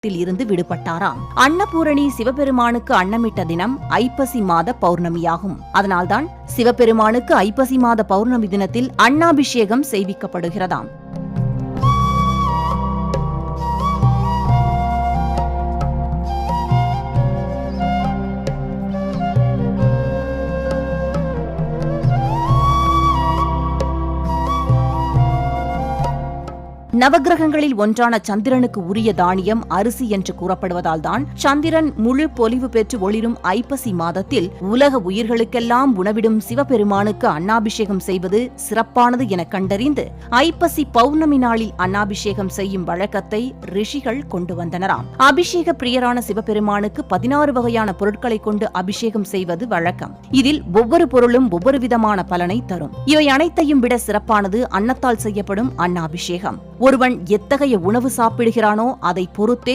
இருந்து விடுபட்டாராம். அன்னபூரணி சிவபெருமானுக்கு அன்னமிட்ட தினம் ஐப்பசி மாத பௌர்ணமியாகும். அதனால்தான் சிவபெருமானுக்கு ஐப்பசி மாத பௌர்ணமி தினத்தில் அன்னாபிஷேகம் செய்விக்கப்படுகிறதாம். நவகிரகங்களில் ஒன்றான சந்திரனுக்கு உரிய தானியம் அரிசி என்று கூறப்படுவதால் தான் சந்திரன் முழு பொலிவு பெற்று ஒளிரும் ஐப்பசி மாதத்தில் உலக உயிர்களுக்கெல்லாம் உணவிடும் சிவபெருமானுக்கு அன்னாபிஷேகம் செய்வது சிறப்பானது என கண்டறிந்து ஐப்பசி பௌர்ணமி நாளில் அன்னாபிஷேகம் செய்யும் வழக்கத்தை ரிஷிகள் கொண்டு வந்தனராம். அபிஷேக பிரியரான சிவபெருமானுக்கு 16 வகையான பொருட்களை கொண்டு அபிஷேகம் செய்வது வழக்கம். இதில் ஒவ்வொரு பொருளும் ஒவ்வொரு விதமான பலனை தரும். இவை அனைத்தையும் விட சிறப்பானது அன்னத்தால் செய்யப்படும் அன்னாபிஷேகம். ஒருவன் எத்தகைய உணவு சாப்பிடுகிறானோ அதை பொறுத்தே